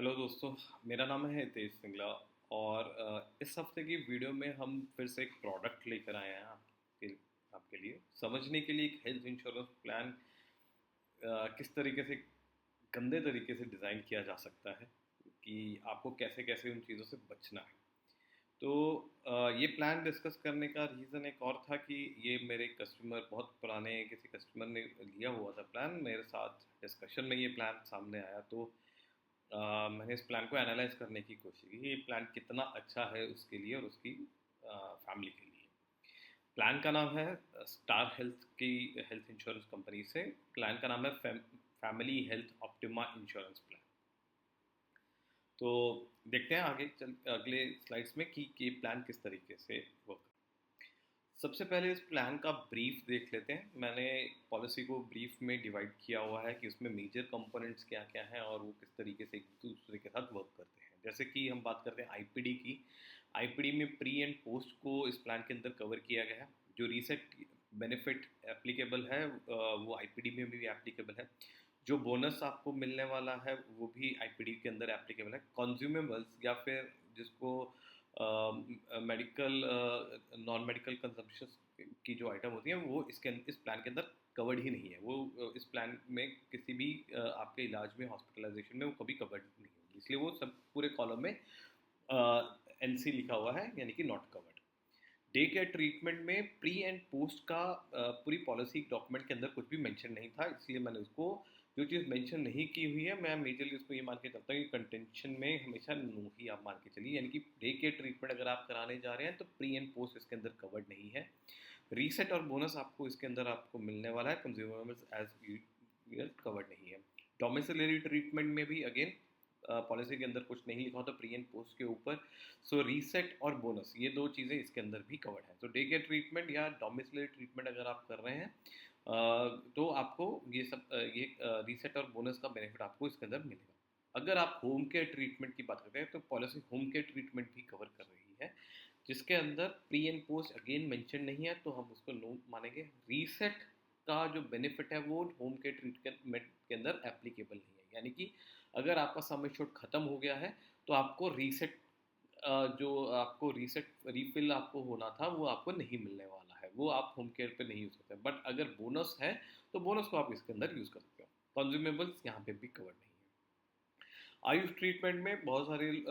Hello दोस्तों, मेरा नाम है हितेश सिंगला। और इस हफ्ते की वीडियो में हम फिर से एक प्रोडक्ट लेकर आए हैं आपके लिए समझने के लिए। एक हेल्थ इंश्योरेंस प्लान किस तरीके से गंदे तरीके से डिज़ाइन किया जा सकता है कि आपको कैसे कैसे उन चीज़ों से बचना है। तो ये प्लान डिस्कस करने का रीज़न एक और था कि ये मेरे कस्टमर, बहुत पुराने किसी कस्टमर ने लिया हुआ था प्लान। मेरे साथ डिस्कशन में ये प्लान सामने आया, तो मैंने इस प्लान को एनालाइज करने की कोशिश की कि ये प्लान कितना अच्छा है उसके लिए और उसकी फैमिली के लिए। प्लान का नाम है स्टार हेल्थ की हेल्थ इंश्योरेंस कंपनी से। प्लान का नाम है family health optima insurance plan. तो देखते हैं आगे चल अगले स्लाइड्स में कि ये प्लान किस तरीके से वर्क। सबसे पहले इस प्लान का ब्रीफ देख लेते हैं। मैंने पॉलिसी को ब्रीफ में डिवाइड किया हुआ है कि उसमें मेजर कंपोनेंट्स क्या क्या हैं और वो किस तरीके से एक दूसरे के साथ वर्क करते हैं। जैसे कि हम बात करते हैं आईपीडी की। आईपीडी में प्री एंड पोस्ट को इस प्लान के अंदर कवर किया गया है। जो रीसेट बेनिफिट एप्लीकेबल है वो आईपीडी में भी एप्लीकेबल है। जो बोनस आपको मिलने वाला है वो भी आईपीडी के अंदर एप्लीकेबल है। कंज्यूमेबल्स या फिर जिसको मेडिकल नॉन मेडिकल कंजम्पशन की जो आइटम होती हैं वो इस प्लान के अंदर कवर्ड ही नहीं है। वो इस प्लान में किसी भी आपके इलाज में, हॉस्पिटलाइजेशन में वो कभी कवर्ड नहीं होगी, इसलिए वो सब पूरे कॉलम में एनसी लिखा हुआ है, यानी कि not covered. Day care treatment में प्री एंड पोस्ट का पूरी पॉलिसी डॉक्यूमेंट के अंदर कुछ भी मेंशन नहीं था, इसलिए मैंने उसको, जो चीज़ मेंशन नहीं की हुई है, मैं मेजरली उसको ये मान के चलता हूँ कि कंटेंशन में हमेशा नो ही आप मान के चलिए। यानी कि डे केयर ट्रीटमेंट अगर आप कराने जा रहे हैं तो प्री एंड पोस्ट इसके अंदर कवर्ड नहीं है। रीसेट और बोनस आपको इसके अंदर आपको मिलने वाला है, कंज्यूमर्स एज यूजल कवर्ड नहीं है। डोमिसिलरी ट्रीटमेंट में भी अगेन पॉलिसी के अंदर कुछ नहीं लिखा होता प्री एंड पोस्ट के ऊपर। सो रीसेट और बोनस ये दो चीज़ें इसके अंदर भी कवर्ड है। तो डे केयर ट्रीटमेंट या डोमिसिलरी ट्रीटमेंट अगर आप कर रहे हैं तो आपको ये सब ये रीसेट और बोनस का बेनिफिट आपको इसके अंदर मिलेगा। अगर आप होम केयर ट्रीटमेंट की बात करते हैं तो पॉलिसी होम केयर ट्रीटमेंट भी कवर कर रही है, जिसके अंदर pre and post again mention नहीं है, तो हम उसको नो मानेंगे। रीसेट का जो बेनिफिट है वो होम केयर ट्रीटमेंट के अंदर एप्लीकेबल नहीं है। यानी कि अगर आपका सम एश्योर्ड खत्म हो गया है तो आपको रीसेट, जो आपको रीसेट रीफिल आपको होना था वो आपको नहीं मिलने वाला है, वो आप होम केयर पे नहीं यूज़ करते। बट अगर बोनस है तो बोनस को आप इसके अंदर यूज़ कर सकते हो। कंज्यूमेबल्स यहाँ पे भी कवर नहीं है। आयुष ट्रीटमेंट में बहुत सारी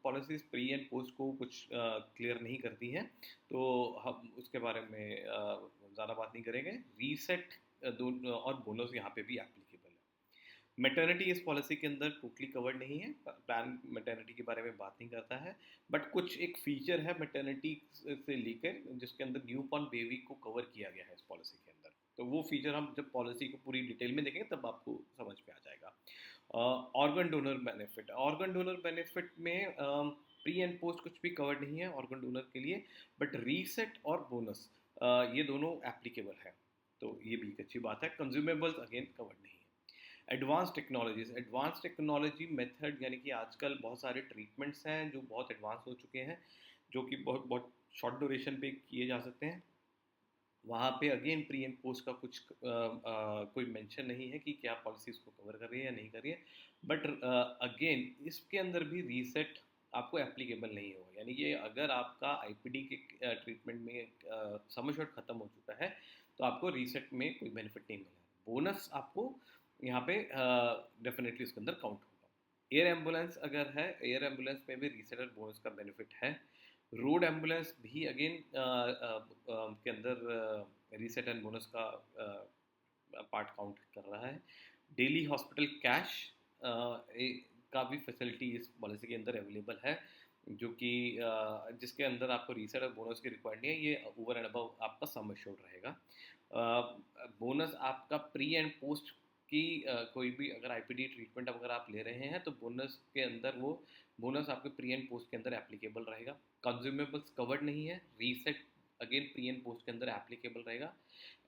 पॉलिसीज प्री एंड पोस्ट को कुछ क्लियर नहीं करती हैं, तो हम उसके बारे में ज़्यादा बात नहीं करेंगे। रीसेट और बोनस यहाँ पे भी एप्लीकेबल है। मैटरनिटी इस पॉलिसी के अंदर टोटली कवर्ड नहीं है, प्लान मैटरनिटी के बारे में बात नहीं करता है। बट कुछ एक फीचर है मैटरनिटी से लेकर जिसके अंदर न्यू बॉर्न बेबी को कवर किया गया है इस पॉलिसी के अंदर। तो वो फीचर हम जब पॉलिसी को पूरी डिटेल में देखेंगे तब आपको समझ में आ जाएगा। Organ donor benefit, organ donor benefit में प्री एंड पोस्ट कुछ भी कवर्ड नहीं है ऑर्गन डोनर के लिए, बट रीसेट और बोनस ये दोनों एप्लीकेबल है, तो ये भी एक अच्छी बात है। कंज्यूमेबल्स अगेन कवर्ड नहीं है। Advance technologies, advance technology method, यानी कि आजकल बहुत सारे ट्रीटमेंट्स हैं जो बहुत एडवांस हो चुके हैं, जो कि बहुत बहुत शॉर्ट ड्यूरेशन पे किए जा सकते हैं। वहाँ पे अगेन प्री एंड पोस्ट का कुछ कोई मेंशन नहीं है कि क्या पॉलिसी इसको कवर कर रही है या नहीं कर रही है। बट अगेन इसके अंदर भी रीसेट आपको एप्लीकेबल नहीं होगा। यानी कि अगर आपका आईपीडी के ट्रीटमेंट में सम एश्योर्ड खत्म हो चुका है तो आपको रीसेट में कोई बेनिफिट नहीं मिला। बोनस आपको यहाँ पे डेफिनेटली उसके अंदर काउंट होगा। एयर एम्बुलेंस अगर है, एयर एम्बुलेंस में भी रीसेट और बोनस का बेनिफिट है। रोड एम्बुलेंस भी अगेन के अंदर रीसेट एंड बोनस का पार्ट काउंट कर रहा है। डेली हॉस्पिटल कैश का भी फैसिलिटी इस पॉलिसी के अंदर अवेलेबल है, जो कि जिसके अंदर आपको रीसेट और बोनस की रिक्वायर्ड नहीं है, ये ओवर एंड अबव आपका सम एश्योर्ड रहेगा। बोनस आपका प्री एंड पोस्ट की कोई भी अगर आईपीडी ट्रीटमेंट अगर आप ले रहे हैं तो बोनस के अंदर वो बोनस आपके प्री एंड पोस्ट के अंदर एप्लीकेबल रहेगा। कंज्यूमेबल्स कवर्ड नहीं है। Reset again pre and post के अंदर एप्लीकेबल रहेगा।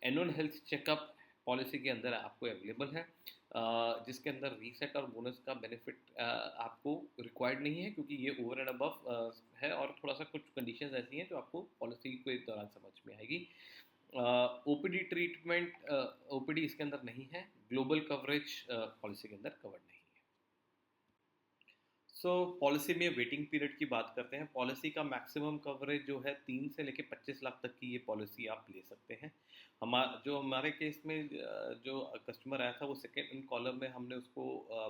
एनुअल हेल्थ चेकअप पॉलिसी के अंदर आपको अवेलेबल है, जिसके अंदर रीसेट और बोनस का बेनिफिट आपको रिक्वायर्ड नहीं है, क्योंकि ये ओवर एंड अबव है और थोड़ा सा कुछ कंडीशंस ऐसी हैं जो आपको पॉलिसी के दौरान समझ में आएगी। ओपीडी ट्रीटमेंट, ओपीडी इसके अंदर नहीं है। ग्लोबल कवरेज पॉलिसी के अंदर कवर्ड नहीं है। सो पॉलिसी में वेटिंग पीरियड की बात करते हैं। पॉलिसी का मैक्सिमम कवरेज जो है 3 से लेके 25 लाख तक की ये पॉलिसी आप ले सकते हैं। हमारे केस में जो कस्टमर आया था वो सेकेंड कॉलम में हमने उसको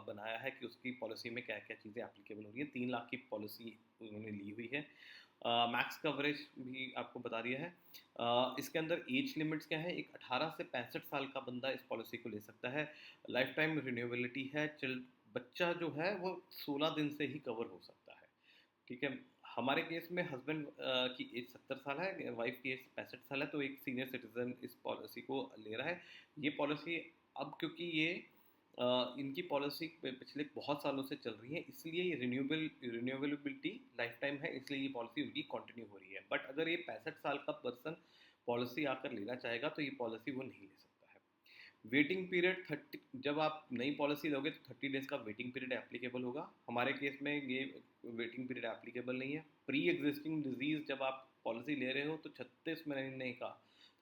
बनाया है कि उसकी पॉलिसी में क्या क्या चीज़ें एप्लीकेबल हो रही हैं। 3 लाख की पॉलिसी उन्होंने ली हुई है। मैक्स कवरेज भी आपको बता दिया है। इसके अंदर एज लिमिट्स क्या है, एक 18 से 65 साल का बंदा इस पॉलिसी को ले सकता है। लाइफ टाइम रिन्यूएबिलिटी है। बच्चा जो है वो 16 दिन से ही कवर हो सकता है। ठीक है। हमारे केस में हस्बैंड की एज 70 साल है, वाइफ की एज 65 साल है, तो एक सीनियर सिटीजन इस पॉलिसी को ले रहा है। ये पॉलिसी अब क्योंकि ये इनकी पॉलिसी पिछले बहुत सालों से चल रही है, इसलिए ये रिन्यूएबिलिटी लाइफ टाइम है, इसलिए ये पॉलिसी उनकी कंटिन्यू हो रही है। बट अगर ये 65 साल का पर्सन पॉलिसी आकर लेना चाहेगा तो ये पॉलिसी वो नहीं ले सकता है। वेटिंग पीरियड 30, जब आप नई पॉलिसी लोगे तो 30 डेज का वेटिंग पीरियड एप्लीकेबल होगा। हमारे केस में ये वेटिंग पीरियड एप्लीकेबल नहीं है। प्री एग्जिस्टिंग डिजीज जब आप पॉलिसी ले रहे हो तो 36 महीने का,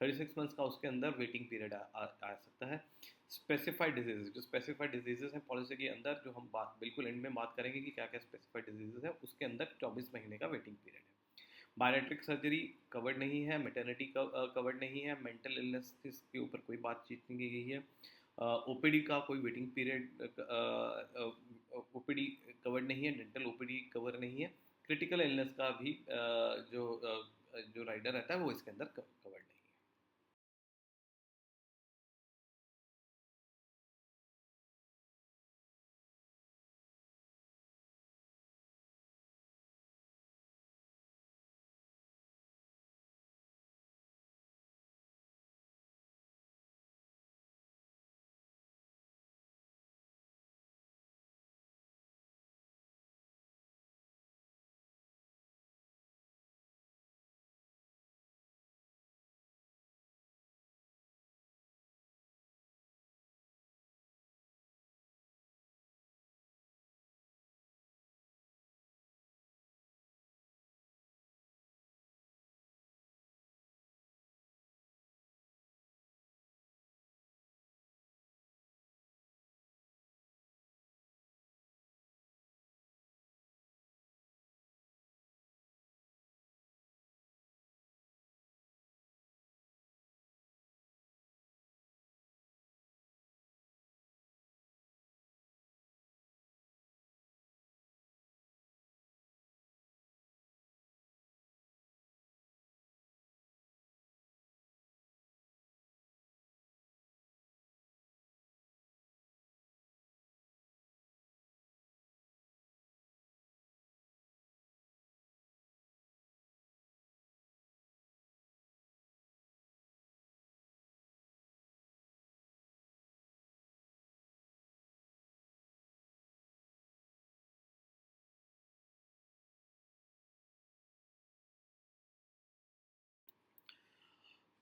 36 मंथ्स का उसके अंदर वेटिंग पीरियड आ सकता है। स्पेसिफाइड डिजीजेज, जो स्पेसिफाइड डिजीजेज हैं पॉलिसी के अंदर, जो हम बात बिल्कुल एंड में बात करेंगे कि क्या क्या स्पेसिफाइड डिजीजेज है, उसके अंदर 24 महीने का वेटिंग पीरियड है। बायोमेट्रिक सर्जरी कवर्ड नहीं है, मेटर्निटी कवर्ड नहीं है, मेंटल इलनेस के ऊपर कोई बातचीत नहीं की गई है। ओपीडी का कोई वेटिंग पीरियड, ओपीडी कवर्ड नहीं है, डेंटल ओपीडी कवर नहीं है। क्रिटिकल इलनेस का भी जो राइडर रहता है वो इसके अंदर कवर्ड नहीं है।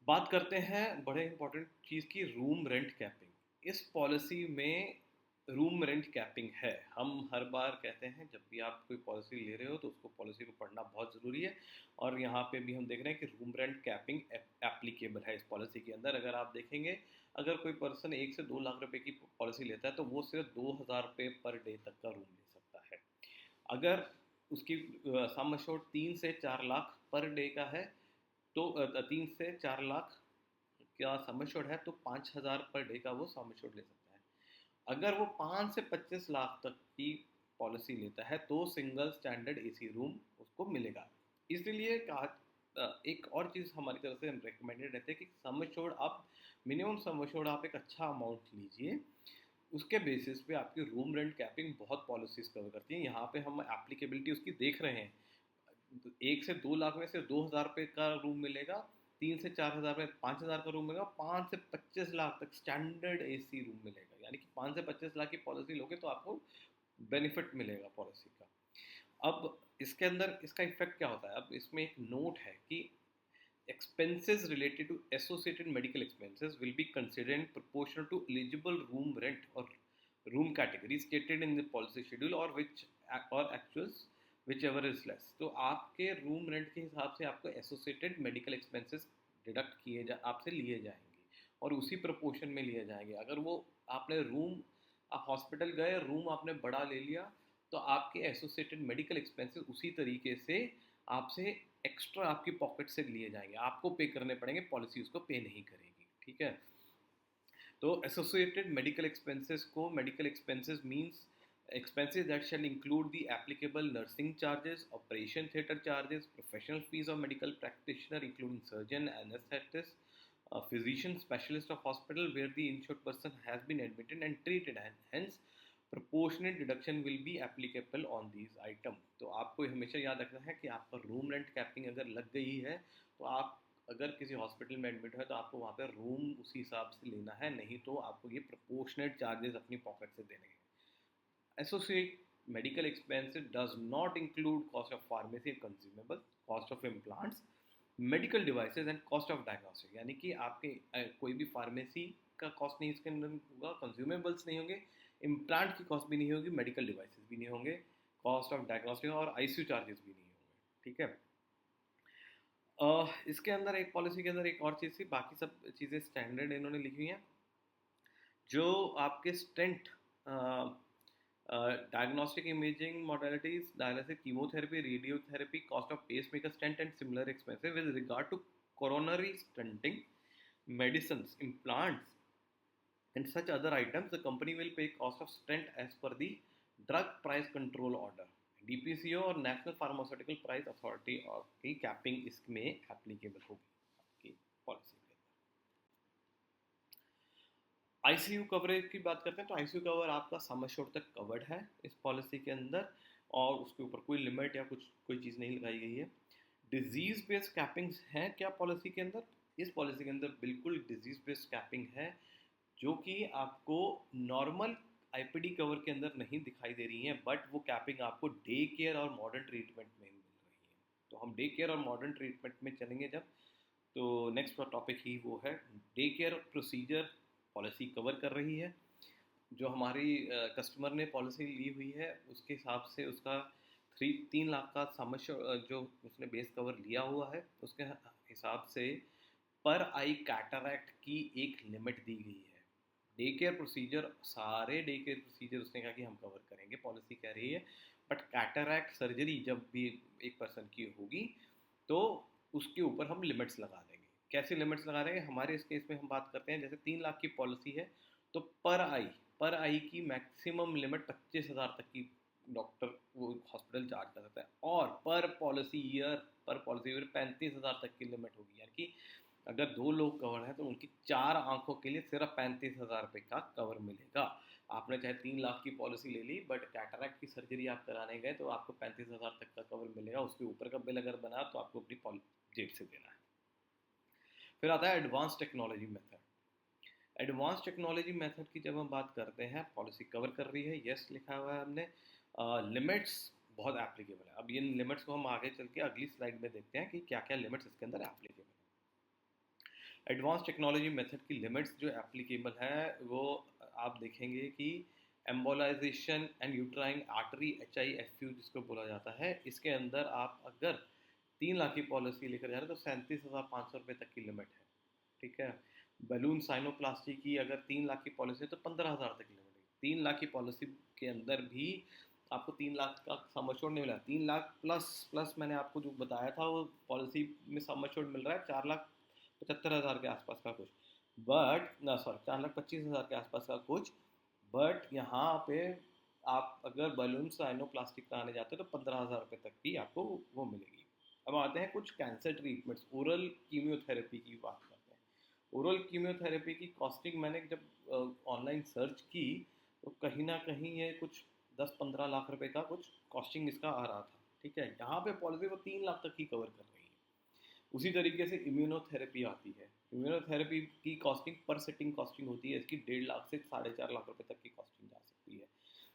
बात करते हैं बड़े इंपॉर्टेंट चीज़ की, रूम रेंट कैपिंग। इस पॉलिसी में रूम रेंट कैपिंग है। हम हर बार कहते हैं जब भी आप कोई पॉलिसी ले रहे हो तो उसको पॉलिसी को पढ़ना बहुत ज़रूरी है। और यहाँ पे भी हम देख रहे हैं कि रूम रेंट कैपिंग एप्लीकेबल है इस पॉलिसी के अंदर। अगर आप देखेंगे, अगर कोई पर्सन 1 से 2 लाख रुपए की पॉलिसी लेता है तो वो सिर्फ 2,000 रुपये पर डे तक का रूम ले सकता है। अगर उसकी सम एश्योर्ड 3 से 4 लाख पर डे का है तो 3 से 4 लाख का सम एश्योर्ड है तो 5,000 पर डे का वो सम एश्योर्ड ले सकता है। अगर वो 5 से 25 लाख तक की पॉलिसी लेता है तो सिंगल स्टैंडर्ड एसी रूम उसको मिलेगा। इसलिए कहा एक और चीज़ हमारी तरफ से हम रिकमेंडेड रहते हैं कि सम एश्योर्ड आप, मिनिमम सम एश्योर्ड आप एक अच्छा अमाउंट लीजिए। उसके बेसिस पे आपकी रूम रेंट कैपिंग बहुत पॉलिसीज कवर करती है। यहाँ पे हम एप्लीकेबिलिटी उसकी देख रहे हैं। 1 से 2 लाख में से 2,000 रुपये का रूम मिलेगा, 3 से 4 हज़ार में 5,000 का रूम मिलेगा, 5 से 25 लाख तक स्टैंडर्ड एसी रूम मिलेगा। यानी कि 5 से 25 लाख की पॉलिसी लोगे तो आपको बेनिफिट मिलेगा पॉलिसी का। अब इसके अंदर इसका इफेक्ट क्या होता है, अब इसमें एक नोट है कि expenses related to associated medical expenses will be considered in proportion to eligible room rent or room category stated in the policy schedule or which or actuals whichever is less। तो आपके room rent के हिसाब से आपको associated medical expenses deduct किए जा आपसे लिए जाएंगे और उसी प्रोपोर्शन में लिए जाएंगे। अगर वो आपने रूम, आप हॉस्पिटल गए, रूम आपने बड़ा ले लिया तो आपके एसोसिएटेड मेडिकल एक्सपेंसेस उसी तरीके से आपसे एक्स्ट्रा आपकी पॉकेट से लिए जाएंगे, आपको पे करने पड़ेंगे, पॉलिसी उसको पे नहीं करेगी, ठीक है। तो एसोसिएटेड मेडिकल एक्सपेंसेस को, medical expenses means expenses that shall include the applicable nursing charges, operation theatre charges, professional fees of medical practitioner including surgeon, anesthetist, physician, specialist of hospital where the insured person has been admitted and treated, and hence proportionate deduction will be applicable on these item। तो आपको हमेशा याद रखना है कि आपका room rent capping अगर लग गई है तो आप अगर किसी हॉस्पिटल में एडमिट है तो आपको वहाँ पर रूम उसी हिसाब से लेना है, नहीं तो आपको ये प्रोपोर्शनेट चार्जेस अपनी पॉकेट से देने हैं। Associate medical expenses does not include cost of pharmacy and consumable, cost of implants, medical devices and cost of diagnostic। यानी कि आपके कोई भी फार्मेसी का कॉस्ट नहीं इसके अंदर होगा, कंज्यूमेबल्स नहीं होंगे, इम्प्लांट की कॉस्ट भी नहीं होगी, मेडिकल डिवाइसेस भी नहीं होंगे, कॉस्ट ऑफ डायग्नोस्टिक और आईसीयू चार्जेस भी नहीं होंगे, ठीक है। इसके अंदर एक पॉलिसी के अंदर एक और चीज़ थी, बाकी सब चीज़ें स्टैंडर्ड इन्होंने लिखी हुई हैं। जो आपके stent, diagnostic imaging modalities, dialysis, chemotherapy, radiotherapy, cost of pacemaker stent and similar expenses with regard to coronary stenting, medicines, implants and such other items, the company will pay cost of stent as per the drug price control order, DPCO और National Pharmaceutical Price Authority और की capping इसमें applicable होगी आपकी policy. ICU coverage की बात करते हैं तो आईसीयू कवर आपका सम एश्योर्ड तक कवर्ड है इस पॉलिसी के अंदर, और उसके ऊपर कोई लिमिट या कुछ कोई चीज़ नहीं लगाई गई है। डिजीज बेस्ड कैपिंग्स हैं क्या पॉलिसी के अंदर? इस पॉलिसी के अंदर बिल्कुल डिजीज बेस्ड कैपिंग है, जो कि आपको नॉर्मल आईपीडी कवर के अंदर नहीं दिखाई दे रही है, बट वो कैपिंग आपको डे केयर और मॉडर्न ट्रीटमेंट में मिल रही है। तो हम डे केयर और मॉडर्न ट्रीटमेंट में चलेंगे जब, तो नेक्स्ट टॉपिक ही वो है day care procedure policy cover कर रही है। जो हमारी कस्टमर ने पॉलिसी ली हुई है उसके हिसाब से उसका 3 लाख का समस्या जो उसने बेस कवर लिया हुआ है उसके हिसाब से पर आई कैटरैक्ट की एक लिमिट दी गई है। डे केयर प्रोसीजर, सारे डे केयर प्रोसीजर उसने कहा कि हम कवर करेंगे, पॉलिसी कह रही है, बट कैटरैक्ट सर्जरी जब भी एक पर्सन की होगी तो उसके ऊपर हम लिमिट्स लगा देंगे। कैसे लिमिट्स लगा देंगे? हमारे इस केस में हम बात करते हैं जैसे 3 लाख की पॉलिसी है तो पर आई की मैक्सिमम लिमिट 25,000 तक की डॉक्टर वो हॉस्पिटल चार्ज कर सकता है, और पर पॉलिसी ईयर 35,000 तक की लिमिट होगी। यानी कि अगर 2 लोग कवर हैं तो उनकी 4 आंखों के लिए सिर्फ 35,000 रुपये का कवर मिलेगा। आपने चाहे 3 लाख की पॉलिसी ले ली, बट कैटरैक्ट की सर्जरी आप कराने गए तो आपको 35,000 तक का कवर मिलेगा, उसके ऊपर का बिल अगर बना तो आपको अपनी जेब से देना है। फिर आता है advance technology method. Advance technology method की जब हम बात करते हैं, पॉलिसी कवर कर रही है, यस लिखा हुआ है हमने, लिमिट्स बहुत एप्लीकेबल है। अब इन लिमिट्स को हम आगे चल के अगली स्लाइड में देखते हैं कि क्या क्या लिमिट्स इसके अंदर एप्लीकेबल है। एडवांस टेक्नोलॉजी मेथड की लिमिट्स जो एप्लीकेबल है वो आप देखेंगे कि embolisation and uterine artery HIFU जिसको बोला जाता है, इसके अंदर आप अगर 3 लाख की पॉलिसी लेकर जा रहे हैं तो 37,500 रुपये तक की लिमिट है, ठीक है। बलून साइनोप्लास्टी की अगर 3 लाख की पॉलिसी है तो 15,000 तक की लिमिट है। 3 लाख की पॉलिसी के अंदर भी आपको 3 लाख का सम एश्योर्ड नहीं मिला, 3 लाख प्लस मैंने आपको जो बताया था वो पॉलिसी में सम एश्योर्ड मिल रहा है 4,75,000 के आसपास का कुछ, बट ना सॉरी 4,25,000 के आसपास का कुछ, बट यहाँ पे आप अगर बलून साइनोप्लास्टिक कराने जाते हो तो 15,000 रुपये तक की आपको वो मिलेगी। अब आते हैं कुछ कैंसर ट्रीटमेंट्स, ओरल कीमियोथेरेपी की बात करते हैं। ओरल कीमियोथेरेपी की कॉस्टिंग मैंने जब ऑनलाइन सर्च की तो कहीं ना कहीं ये कुछ 10-15 लाख रुपए का कुछ कॉस्टिंग इसका आ रहा था, ठीक है। यहाँ पे पॉलिसी वो 3 लाख तक की कवर कर रही है। उसी तरीके से इम्यूनोथेरेपी आती है। इम्यूनोथेरेपी की कॉस्टिंग पर सिटिंग कॉस्टिंग होती है, इसकी 1.5 लाख से 4.5 लाख रुपए तक की कॉस्टिंग जा सकती है।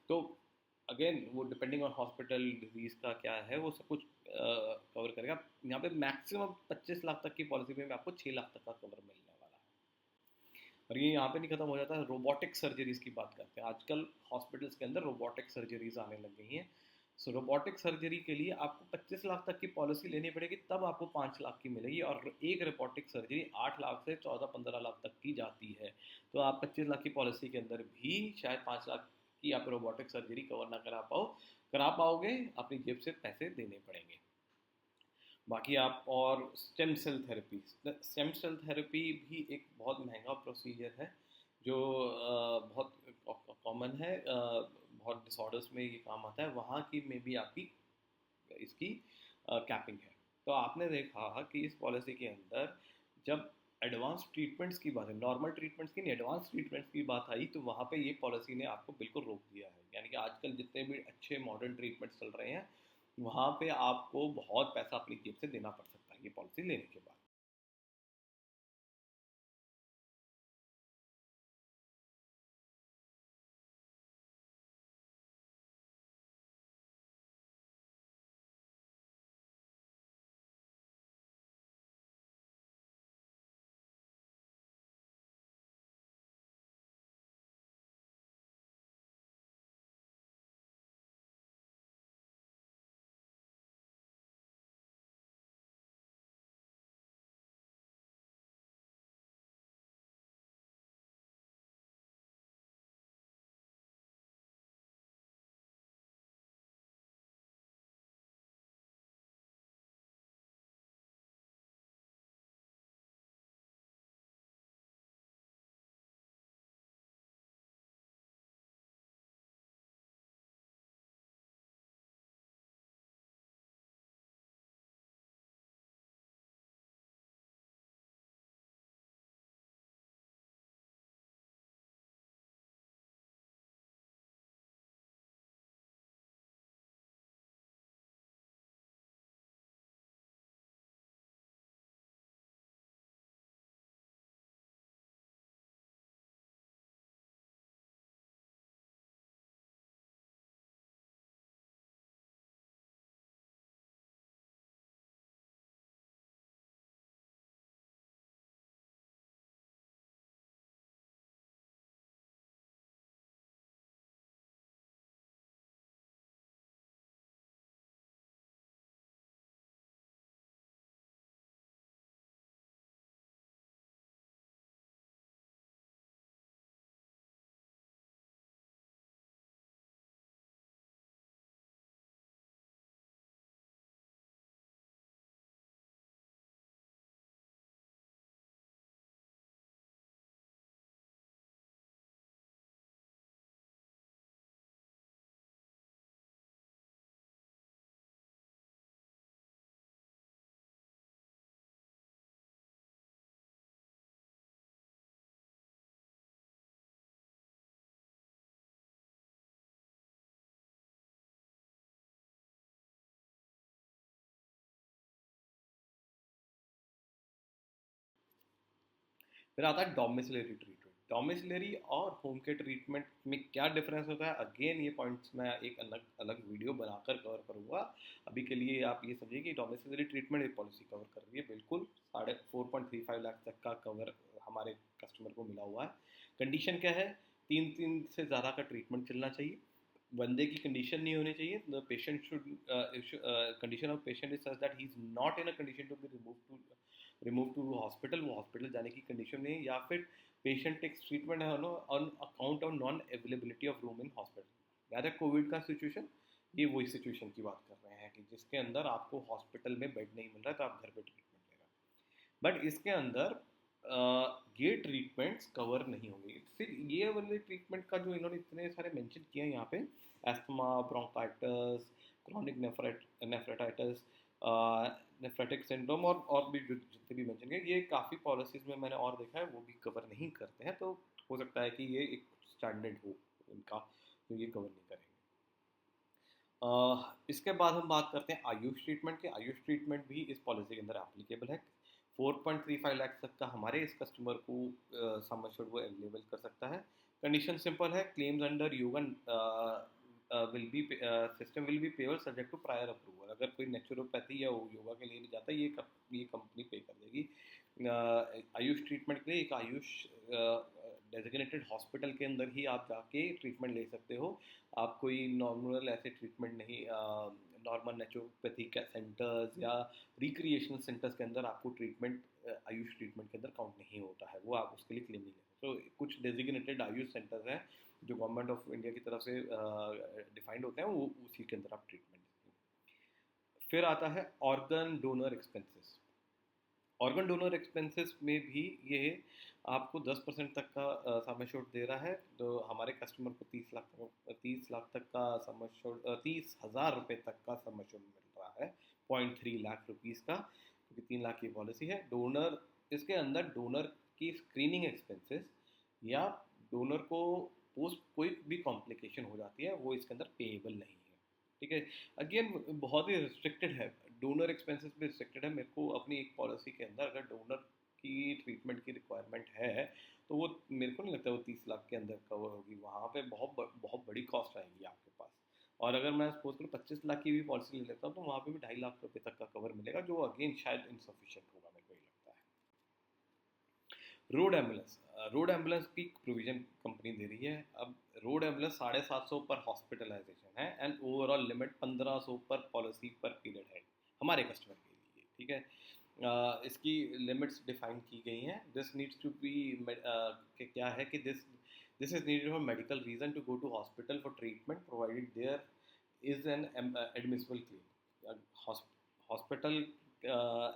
तो अगेन वो डिपेंडिंग ऑन हॉस्पिटल डिजीज का क्या है वो सब कुछ कवर करेगा। यहाँ पे मैक्सिमम 25 लाख तक की पॉलिसी में आपको 6 लाख तक का कवर मिलने वाला है। और ये यहाँ पे नहीं खत्म हो जाता है, रोबोटिक सर्जरीज की बात करते हैं। आजकल हॉस्पिटल्स के अंदर रोबोटिक सर्जरीज आने लग गई हैं। सो रोबोटिक सर्जरी के लिए आपको 25 लाख तक की पॉलिसी लेनी पड़ेगी, तब आपको 5 लाख की मिलेगी, और एक रोबोटिक सर्जरी 8 लाख से 14-15 लाख तक की जाती है। तो आप 25 लाख की पॉलिसी के अंदर भी शायद 5 लाख कि आप रोबोटिक सर्जरी कवर ना करा पाओगे, अपनी जेब से पैसे देने पड़ेंगे। बाकी आप और स्टेम सेल थेरेपी भी एक बहुत महंगा प्रोसीजर है, जो बहुत कॉमन है, बहुत डिसऑर्डर्स में ये काम आता है, वहाँ की में भी आपकी इसकी कैपिंग है। तो आपने देखा कि इस पॉलिसी के अंदर जब एडवांस ट्रीटमेंट्स की बात है, नॉर्मल ट्रीटमेंट्स की नहीं, एडवांस ट्रीटमेंट्स की बात आई, तो वहाँ पे ये पॉलिसी ने आपको बिल्कुल रोक दिया है। यानी कि आजकल जितने भी अच्छे मॉडर्न ट्रीटमेंट्स चल रहे हैं, वहाँ पे आपको बहुत पैसा अपनी जेब से देना पड़ सकता है ये पॉलिसी लेने के बाद। फिर आता है डोमिसिलरी ट्रीटमेंट। डोमिसिलरी और होम केयर ट्रीटमेंट में क्या डिफरेंस होता है, अगेन ये पॉइंट्स मैं एक अलग अलग वीडियो बनाकर कवर करूँगा। अभी के लिए आप ये समझिए कि डोमिसिलरी ट्रीटमेंट एक पॉलिसी कवर कर रही है, बिल्कुल 4.35 लाख तक का कवर हमारे कस्टमर को मिला हुआ है। कंडीशन क्या है, 3 से ज़्यादा का ट्रीटमेंट चलना चाहिए, बंदे की कंडीशन नहीं होनी चाहिए, the patient should, condition of patient is such that he is not in a condition to be remove to hospital, वो हॉस्पिटल जाने की कंडीशन में, या फिर पेशेंट टेक्स ट्रीटमेंट है on account of non availability of room in hospital. याद है Covid का सिचुएशन, ये वही सिचुएशन की बात कर रहे हैं कि जिसके अंदर आपको हॉस्पिटल में बेड नहीं मिल रहा है, तो आप घर पे ट्रीटमेंट ले रहे हैं। बट इसके अंदर ये ट्रीटमेंट्स कवर नहीं होंगे। फिर ये वाले ट्रीटमेंट का जो इन्होंने इतने सारे मेंशन किए हैं यहाँ पे, asthma, bronchitis, chronic nephritis, nephrotic syndrome, और भी जितने भी मेंशन किए, ये काफ़ी पॉलिसीज़ में मैंने और देखा है वो भी कवर नहीं करते हैं। तो हो सकता है कि ये एक स्टैंडर्ड हो इनका, तो ये कवर नहीं करेंगे। इसके बाद हम बात करते हैं आयुष ट्रीटमेंट के। आयुष ट्रीटमेंट भी इस पॉलिसी के अंदर एप्लीकेबल है। 4.35 लाख तक का हमारे इस कस्टमर को सम एश्योर्ड वो अवेलेबल कर सकता है। कंडीशन सिंपल है, claims under yoga will be system will be payable subject to prior approval. अगर कोई नेचुरोपैथी या योगा के लिए जाता है, ये कंपनी पे कर देगी। आयुष ट्रीटमेंट के लिए एक आयुष डेजिग्नेटेड हॉस्पिटल के अंदर ही आप जाके ट्रीटमेंट ले सकते हो। आप कोई नॉर्मल ऐसे ट्रीटमेंट नहीं, नॉर्मल नेचुरोपैथी सेंटर्स या रिक्रिएशनल सेंटर्स के अंदर आपको ट्रीटमेंट आयुष ट्रीटमेंट के अंदर काउंट नहीं होता है, वो आप उसके लिए क्लेम नहीं ले सकते। तो कुछ डेजिग्नेटेड आयुष सेंटर्स हैं जो गवर्नमेंट ऑफ इंडिया की तरफ से डिफाइंड होते हैं, वो उसी के अंदर आप ट्रीटमेंट लेते हैं। फिर आता है organ donor expenses. Organ donor expenses में भी ये आपको 10% तक का सम एश्योर्ड दे रहा है। तो हमारे कस्टमर को 30 लाख तक का सम एश्योर्ड, 30,000 रुपये तक का सम एश्योर्ड मिल रहा है, 0.3 लाख रुपीज़ का, क्योंकि 3 लाख की पॉलिसी है। डोनर, इसके अंदर डोनर की स्क्रीनिंग एक्सपेंसेस या डोनर को पोस्ट कोई भी कॉम्प्लिकेशन हो जाती है, वो इसके अंदर पेएबल नहीं है। ठीक है, अगेन बहुत ही रिस्ट्रिक्टेड है, डोनर एक्सपेंसेस भी रिस्ट्रिक्टेड है। मेरे को अपनी एक पॉलिसी के अंदर अगर डोनर की ट्रीटमेंट की रिक्वायरमेंट है तो वो मेरे को नहीं लगता वो 30 लाख के अंदर कवर होगी। वहाँ पे बहुत बड़ी कॉस्ट आएगी आपके पास। और अगर मैं सपोज करूँ 25 लाख की भी पॉलिसी ले लेता हूँ तो वहाँ पे भी 2.5 लाख रुपये तक का कवर मिलेगा, जो अगेन शायद इनसफिशिएंट होगा, मेरे को ये लगता है। रोड एम्बुलेंस, रोड एम्बुलेंस की प्रोविजन कंपनी दे रही है। अब रोड एम्बुलेंस 750 पर हॉस्पिटलाइजेशन है एंड ओवरऑल लिमिट 1500 पर पॉलिसी पर पीरियड है हमारे कस्टमर के लिए। ठीक है, इसकी लिमिट्स डिफाइन की गई हैं। दिस नीड्स टू बी, क्या है कि this is needed for medical reason to go to hospital for treatment provided there is an admissible claim. Hospital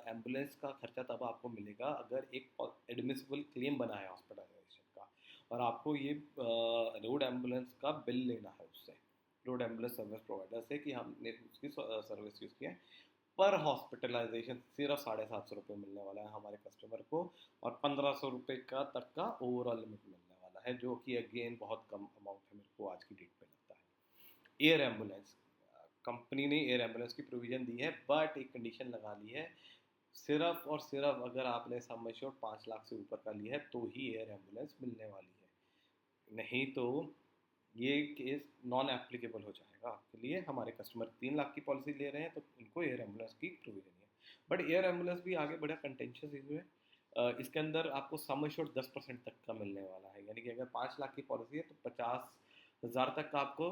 ambulance का खर्चा तब आपको मिलेगा अगर एक एडमिसिबल क्लेम बना है हॉस्पिटलाइजेशन का, और आपको ये रोड एम्बुलेंस का बिल लेना है उससे, रोड एम्बुलेंस सर्विस प्रोवाइडर से, कि हमने उसकी सर्विस यूज़ की है। पर हॉस्पिटलाइजेशन सिर्फ 750 रुपये मिलने वाला है हमारे कस्टमर को, और 1500 रुपये का तक का ओवरऑल लिमिट मिलने वाला है, जो कि अगेन बहुत कम अमाउंट है, मेरे को आज की डेट पे लगता है। एयर एम्बुलेंस, कंपनी ने एयर एम्बुलेंस की प्रोविज़न दी है, बट एक कंडीशन लगा ली है, सिर्फ और सिर्फ अगर आपने सम एश्योर्ड 5 लाख से ऊपर का लिया है तो ही एयर एम्बुलेंस मिलने वाली है, नहीं तो ये केस नॉन एप्लीकेबल हो जाएगा आपके लिए। हमारे कस्टमर 3 लाख की पॉलिसी ले रहे हैं तो उनको एयर एम्बुलेंस की प्रोविजन है। बट एयर एम्बुलेंस भी आगे बड़ा कंटेंशियस इशू है। इसके अंदर आपको सम एश्योर्ड 10% तक का मिलने वाला है, यानी कि अगर 5 लाख की पॉलिसी है तो 50,000 तक का आपको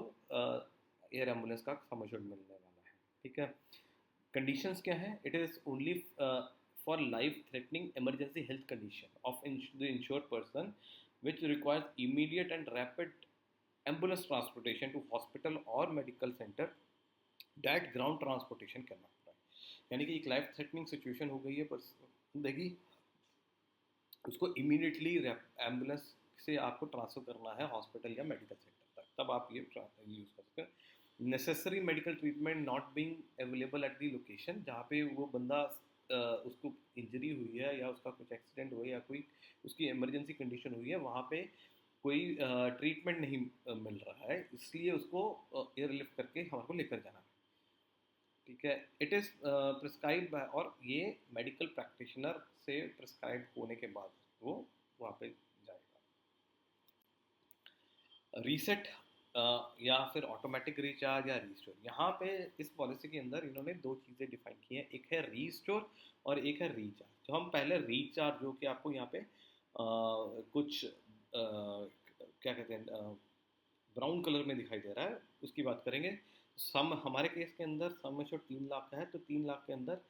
एयर एम्बुलेंस का सम एश्योर्ड मिलने वाला है। ठीक है, कंडीशंस क्या है? It is only for life threatening emergency health condition of the insured person which requires immediate and rapid ambulance transportation to hospital or medical center that ground transportation cannot provide। यानी कि एक life threatening situation हो गई है पर जिंदगी, उसको immediately ambulance से आपको ट्रांसफर करना है हॉस्पिटल या मेडिकल सेंटर तक, तब आप ये यूज़ कर सकते हैं। Necessary medical treatment not being available at the location, जहाँ पे वो बंदा उसको इंजरी हुई है या उसका कुछ एक्सीडेंट हुआ है या कोई उसकी इमरजेंसी कंडीशन हुई है, वहाँ पे कोई ट्रीटमेंट नहीं मिल रहा है, इसलिए उसको एयरलिफ्ट करके हमारे को लेकर जाना है। ठीक है, इट इज़ प्रिस्क्राइब बाय, और ये मेडिकल प्रैक्टिशनर से प्रिस्क्राइब होने के बाद वो वहाँ पे जाएगा। रीसेट या फिर ऑटोमेटिक रिचार्ज या रीस्टोर, यहाँ पे इस पॉलिसी के अंदर इन्होंने दो चीज़ें डिफाइन की हैं, एक है रीस्टोर और एक है रिचार्ज। तो हम पहले रिचार्ज, जो कि आपको यहाँ पे कुछ क्या कहते हैं ब्राउन कलर में दिखाई दे रहा है, उसकी बात करेंगे। सम हमारे केस के अंदर सम एश्योर्ड 3 लाख का है, तो 3 लाख के अंदर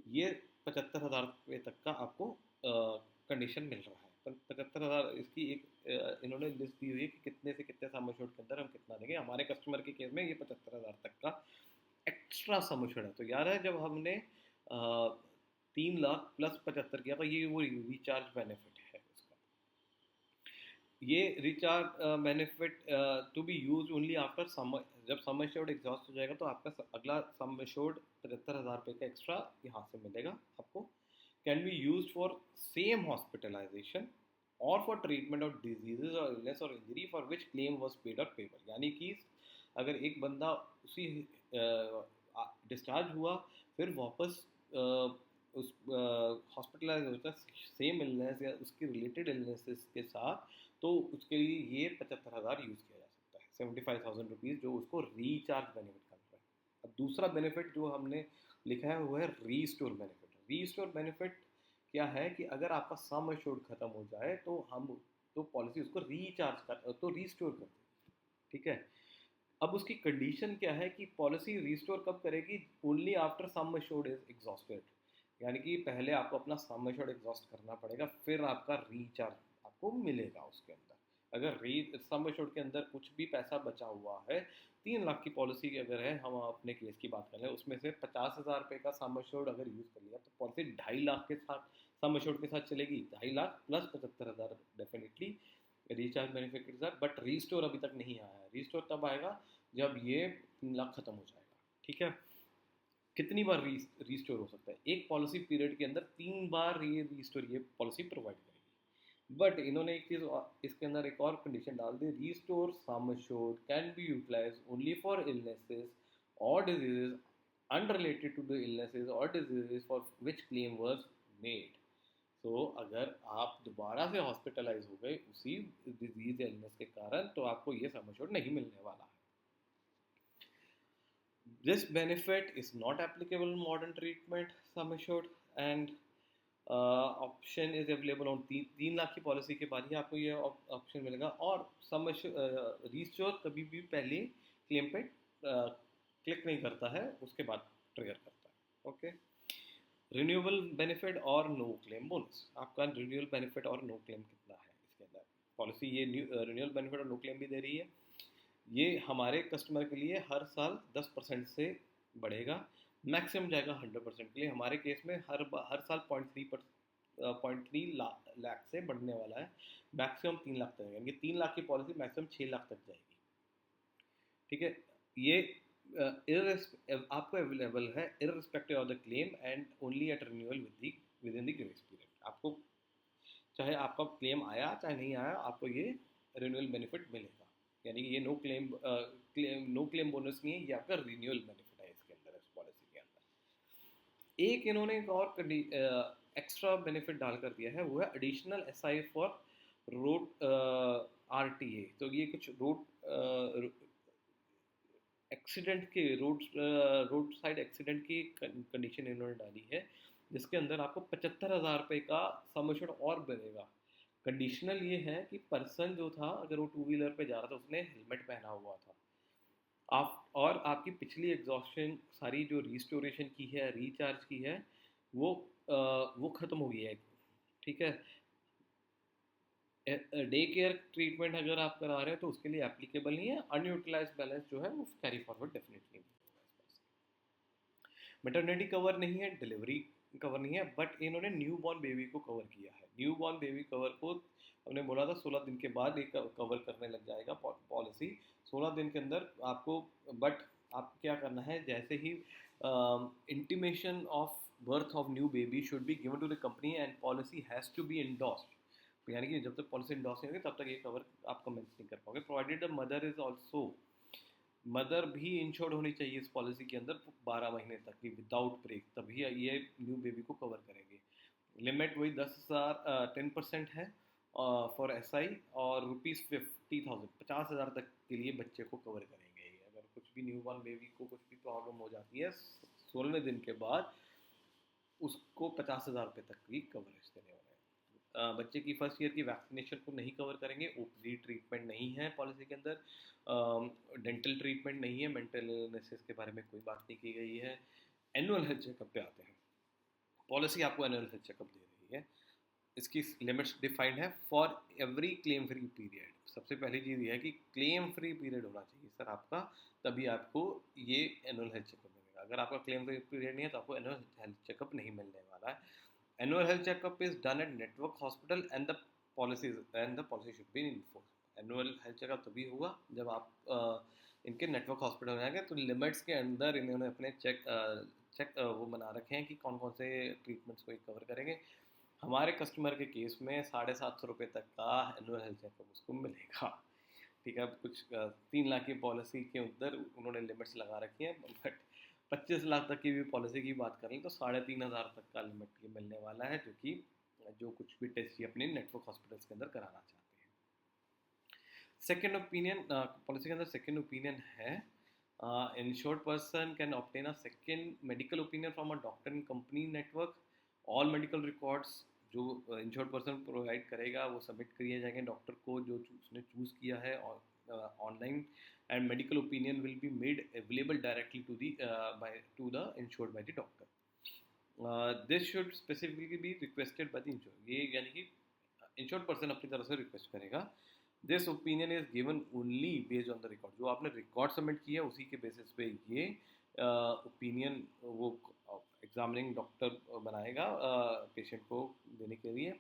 ये 75,000 रुपये तक का आपको कंडीशन मिल रहा है। 75,000 इसकी एक इन्होंने लिस्ट दी हुई है कि कितने से कितने सम एश्योर्ड के अंदर हम कितना देंगे। हमारे कस्टमर के केस में ये 75,000 तक का एक्स्ट्रा सम एश्योर्ड है। तो यार है, जब हमने 3 लाख प्लस 75 किया, तो ये वो रिचार्ज बेनिफिट है उसका। ये recharge benefit to be use only after sum, जब सम एश्योर्ड एग्जॉस्ट हो जाएगा तो आपका अगला सम एश्योर्ड 75,000 रुपये का एक्स्ट्रा यहाँ से मिलेगा आपको। Can be use for same hospitalisation और फॉर ट्रीटमेंट ऑफ डिजीजेज और इलनेस और injury for which claim was paid और पेबल। यानी कि अगर एक बंदा उसी डिस्चार्ज हुआ फिर वापस उस हॉस्पिटलाइज होता है सेम इलनेस या उसकी रिलेटेड इलनेसेस के साथ, तो उसके लिए ये 75,000 यूज़ किया जा सकता है, 75,000 रुपीज़, जो उसको रिचार्ज बेनिफिट कर रहा है। अब दूसरा बेनिफिट जो हमने लिखा है वो है रीस्टोर बेनिफिट। रीस्टोर बेनिफिट क्या है कि अगर आपका सम एश्योर्ड खत्म हो जाए तो हम तो पॉलिसी उसको रीचार्ज कर तो रीस्टोर कर देगी, ठीक है। अब उसकी कंडीशन क्या है कि पॉलिसी रीस्टोर कब करेगी, only after sum assured is exhausted, यानी कि पहले आपको अपना सम एश्योर्ड एग्जॉस्ट करना पड़ेगा, फिर आपका रीचार्ज आपको मिलेगा उसके अंदर। अगर री सम एश्योर्ड के अंदर कुछ भी पैसा बचा हुआ है, 3 लाख की पॉलिसी अगर है, हम अपने केस की बात कर लें, उसमें से 50,000 रुपये का सम एश्योर्ड अगर यूज़ कर लिया तो पॉलिसी 2.5 लाख के साथ सम एश्योर्ड के साथ चलेगी, 2.5 lakh plus 75,000 definitely recharge benefit के साथ। बट रीस्टोर अभी तक नहीं आया है, रीस्टोर तब आएगा जब ये 3 लाख खत्म हो जाएगा, ठीक है। कितनी बार रीस्टोर हो सकता है, एक पॉलिसी पीरियड के अंदर 3 बार ये रीस्टोर ये पॉलिसी प्रोवाइड करेगी। बट इन्होंने एक चीज़ इसके अंदर एक और कंडीशन डाल दी, restore sum assured can be utilise only for illnesses और diseases unrelated to the illnesses और diseases for which claim was made. तो अगर आप दोबारा से हॉस्पिटलाइज हो गए उसी डिजीज या इलनेस के कारण, तो आपको ये सम एश्योर्ड नहीं मिलने वाला है। This benefit is not applicable in modern treatment sum assured, and option is available on 3 lakh की पॉलिसी के बाद ही आपको ये ऑप्शन मिलेगा। और सम रीस्टोर कभी भी पहले क्लेम पे क्लिक नहीं करता है, उसके बाद ट्रिगर करता है, ओके। रिन्यूएबल बेनिफिट और नो क्लेम बोनस, आपका रिन्यूअल बेनिफिट और नो क्लेम कितना है इसके अंदर, पॉलिसी ये रिन्यूअल बेनिफिट और नो क्लेम भी दे रही है। ये हमारे कस्टमर के लिए हर साल 10% से बढ़ेगा, मैक्सिमम जाएगा 100% के लिए। हमारे केस में हर साल 0.3 लाख से बढ़ने वाला है, मैक्सिमम 3 लाख तक, यानी कि 3 लाख की पॉलिसी मैक्सिमम 6 लाख तक जाएगी, ठीक है। ये आपको अवेलेबल है irrespective of the claim and only at renewal within the grace period. आपको चाहे आपका क्लेम आया चाहे नहीं आया, आपको ये रिन्यूअल बेनिफिट मिलेगा, यानी कि ये नो क्लेम बोनस नहीं है, ये आपका रिन्यूअल बेनिफिट है इसके अंदर, इस पॉलिसी के अंदर। एक इन्होंने एक और एक्स्ट्रा बेनिफिट डाल कर दिया है, वो है additional SI for road RTA. तो ये कुछ रोड एक्सीडेंट के रोड साइड एक्सीडेंट की कंडीशन इन्होंने डाली है, जिसके अंदर आपको 75,000 रुपये का सम एश्योर्ड और बनेगा। कंडीशनल ये है कि पर्सन जो था, अगर वो 2 व्हीलर पे जा रहा था, उसने हेलमेट पहना हुआ था, आप और आपकी पिछली एग्जॉस्शन सारी जो रिस्टोरेशन की है, रिचार्ज की है, वो ख़त्म हो गई है, ठीक है। डे केयर ट्रीटमेंट अगर आप करा रहे हैं तो उसके लिए एप्लीकेबल नहीं है, अनयूटिलाइज बैलेंस जो है वो carry forward definitely. Maternity cover नहीं है, डिलीवरी कवर नहीं है, बट इन्होंने न्यू बॉर्न बेबी को कवर किया है। न्यू बॉर्न बेबी कवर को हमने बोला था 16 दिन के बाद एक कवर करने लग जाएगा पॉलिसी, 16 दिन के अंदर आपको। बट आपको क्या करना है, जैसे ही intimation of birth of new baby should be given to the company and policy has to be endorsed, यानी कि जब तक पॉलिसी इंडोर्स नहीं होगी तब तक ये कवर आप कमेंस नहीं कर पाओगे, provided the mother is also, mother भी इंश्योर्ड होनी चाहिए इस पॉलिसी के अंदर 12 महीने तक की विदाउट ब्रेक, तभी ये न्यू बेबी को कवर करेंगे। लिमिट वही 10,000 10% है फॉर एसआई, और ₹50,000 50,000 तक के लिए बच्चे को कवर करेंगे। अगर कुछ भी न्यू बॉर्न बेबी को कुछ भी प्रॉब्लम हो जाती है 16वें दिन के बाद, उसको 50,000 रुपये तक की कवरेज देने वाले हैं। बच्चे की फर्स्ट ईयर की वैक्सीनेशन को नहीं कवर करेंगे, ओपीडी ट्रीटमेंट नहीं है पॉलिसी के अंदर, डेंटल ट्रीटमेंट नहीं है, मेंटल इलनेसेस के बारे में कोई बात नहीं की गई है। एनुअल हेल्थ चेकअप पे आते हैं, पॉलिसी आपको एनुअल हेल्थ चेकअप दे रही है, इसकी लिमिट्स डिफाइंड है for every claim free period. सबसे पहली चीज़ ये है कि क्लेम फ्री पीरियड होना चाहिए सर आपका, तभी आपको ये एनुअल हेल्थ चेकअप मिलेगा। अगर आपका क्लेम फ्री पीरियड नहीं है तो आपको एनुअल हेल्थ चेकअप नहीं मिलने वाला है। Annual health checkup is done at network hospital and the policy should be enforce. Annual health checkup तभी होगा जब आप इनके नेटवर्क हॉस्पिटल में आएंगे, तो लिमिट्स के अंदर इन्होंने अपने चेक वो बना रखे हैं कि कौन कौन से ट्रीटमेंट्स को कवर करेंगे। हमारे कस्टमर के केस में 750 रुपये तक का एनुअल हेल्थ चेकअप उसको मिलेगा, ठीक है। अब कुछ 3 लाख की पॉलिसी के अंदर उन्होंने लिमिट्स लगा रखी हैं, बट 25 लाख तक की भी पॉलिसी की बात करें तो 3,500 तक का लिमिट ये मिलने वाला है, जो कुछ भी टेस्ट ये अपने नेटवर्क हॉस्पिटल्स के अंदर कराना चाहते हैं। सेकेंड ओपिनियन, पॉलिसी के अंदर सेकेंड ओपिनियन है, insured person can obtain a second medical opinion from a doctor in company network. All medical records जो इंश्योर्ड पर्सन प्रोवाइड करेगा वो सबमिट किए जाएंगे डॉक्टर को जो उसने चूज़ किया है online, and medical opinion will be made available directly to the insured by the doctor. This should specifically be requested by the insured, ये यानी कि इंश्योर्ड पर्सन अपनी तरफ से रिक्वेस्ट करेगा। This opinion is given only based on the record, जो आपने record submit किया उसी के बेसिस पे ये ओपिनियन वो एग्जामिनिंग डॉक्टर बनाएगा पेशेंट को देने के लिए।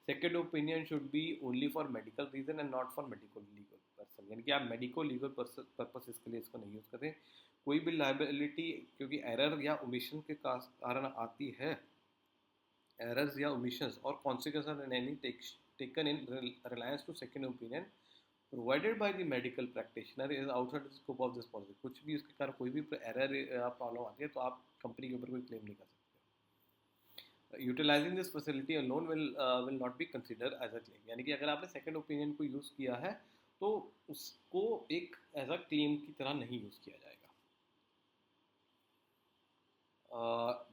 Second opinion should be only for medical reason and not for medical legal person, यानी कि आप मेडिको लीगल पर्पस इसके लिए इसको नहीं यूज़ करें। कोई भी लाइबिलिटी क्योंकि एरर या ओमिशन के कारण आती है, errors या omissions or consequences in any taken in reliance to second opinion provided by the medical practitioner is outside the scope of this policy। कुछ भी उसके कारण कोई भी एरर या प्रॉब्लम आती है तो आप कंपनी के ऊपर कोई क्लेम नहीं कर सकते। Utilising this facility alone will not be consider as a claim, यानी कि अगर आपने सेकंड ओपिनियन को यूज़ किया है तो उसको एक एज अ क्लेम की तरह नहीं यूज़ किया जाएगा।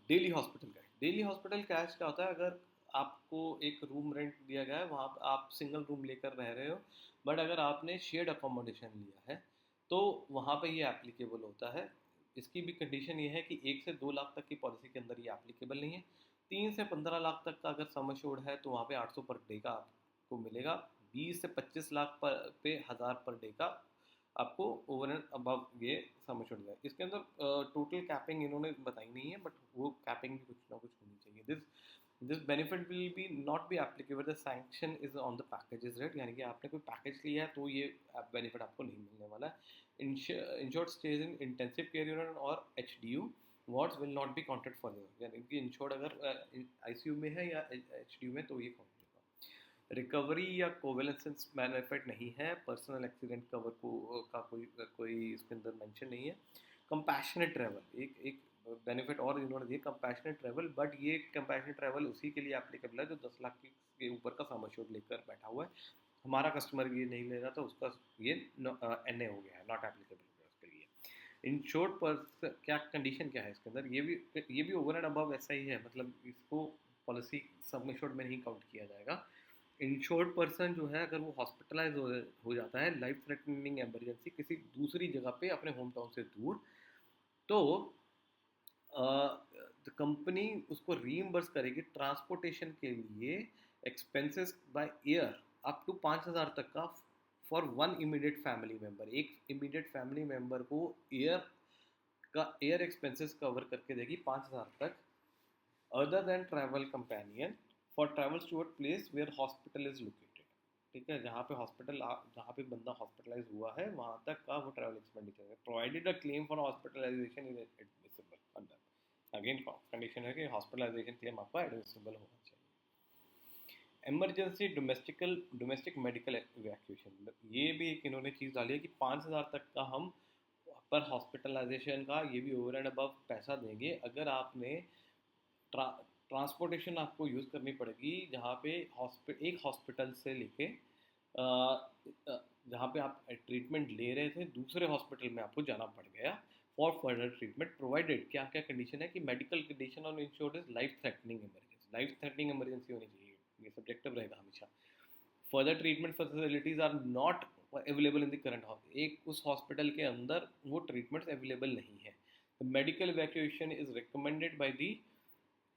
Daily hospital cash, daily hospital cash क्या होता है, अगर आपको एक रूम रेंट दिया गया है, वहाँ आप सिंगल रूम लेकर रह रहे हो, बट अगर आपने शेयर्ड अकोमोडेशन लिया है तो वहाँ पे ये एप्लीकेबल होता है। इसकी भी कंडीशन ये है कि 1 से 2 लाख तक की पॉलिसी के अंदर ये एप्लीकेबल नहीं है। 3 से 15 लाख तक का अगर सम एश्योर्ड है तो वहाँ पे 800 पर डे का आपको मिलेगा। 20 से 25 लाख पे 1000 पर डे का आपको ओवर एंड अबव ये सम एश्योर्ड है। इसके अंदर टोटल कैपिंग इन्होंने बताई नहीं है, बट वो कैपिंग भी कुछ ना कुछ होनी चाहिए। This benefit will be not be applicable, the sanction is on the packages rate, यानी कि आपने कोई पैकेज लिया है तो ये बेनिफिट आपको नहीं मिलने वाला है। Insured stage in intensive care unit और HDU wards will not be counted for, यानी कि इंश्योर्ड अगर ICU में है या HDU में तो ये काउंट होगा। रिकवरी या कोवेलेंस बेनिफिट नहीं है, पर्सनल एक्सीडेंट कवर का कोई इसके अंदर मेंशन नहीं है। कंपैशनेट ट्रैवल एक बेनिफिट और इन्होंने दिया, कंपैशनेट ट्रैवल, बट ये कंपैशनेट ट्रैवल उसी के लिए एप्लीकेबल है जो 10 लाख के ऊपर का सम एश्योर्ड लेकर बैठा हुआ है। हमारा कस्टमर ये नहीं ले रहा था, उसका ये NA हो गया है, नॉट एप्लीकेबल हो गया उसके लिए। इंश्योर्ड पर क्या कंडीशन क्या है इसके अंदर, ये भी ओवर एंड अबव ऐसा ही है, मतलब इसको पॉलिसी सम एश्योर्ड में नहीं काउंट किया जाएगा। इंश्योर्ड पर्सन जो है अगर वो हॉस्पिटलाइज हो जाता है लाइफ थ्रेटनिंग इमरजेंसी किसी दूसरी जगह पे अपने होम टाउन से दूर, तो कंपनी उसको रीइंबर्स करेगी ट्रांसपोर्टेशन के लिए expenses by air up to 5000 तक का for one immediate family member. एक इमीडिएट फैमिली मेंबर को एयर एक्सपेंसेस कवर करके देगी 5000 तक, other than travel companion for travels to a place where hospital is located. ठीक है, जहाँ पे बंदा हॉस्पिटलाइज हुआ है वहाँ तक का वो ट्रैवल एक्सपेंडिचर है। Provided a claim for hospitalisation is admissible under, again condition है कि हॉस्पिटलाइजेशन क्लेम आपका एडमिसिबल होना चाहिए। इमरजेंसी डोमेस्टिक मेडिकल इवैक्यूएशन, ये भी एक इन्होंने चीज़ डाली है कि 5000 तक का हम पर हॉस्पिटलाइजेशन का ये भी ओवर एंड अबव पैसा देंगे अगर आपने ट्रांसपोर्टेशन आपको यूज़ करनी पड़ेगी, जहाँ पे एक हॉस्पिटल से लेके जहाँ पे आप ट्रीटमेंट ले रहे थे दूसरे हॉस्पिटल में आपको जाना पड़ गया फॉर फर्दर ट्रीटमेंट, प्रोवाइडेड क्या क्या कंडीशन है कि medical condition on insured is life threatening emergency, life threatening emergency होनी चाहिए, ये सब्जेक्टिव रहेगा हमेशा। Further treatment facilities are not available in the current, एक उस हॉस्पिटल के अंदर वो ट्रीटमेंट्स अवेलेबल नहीं है। Medical evacuation is recommended by the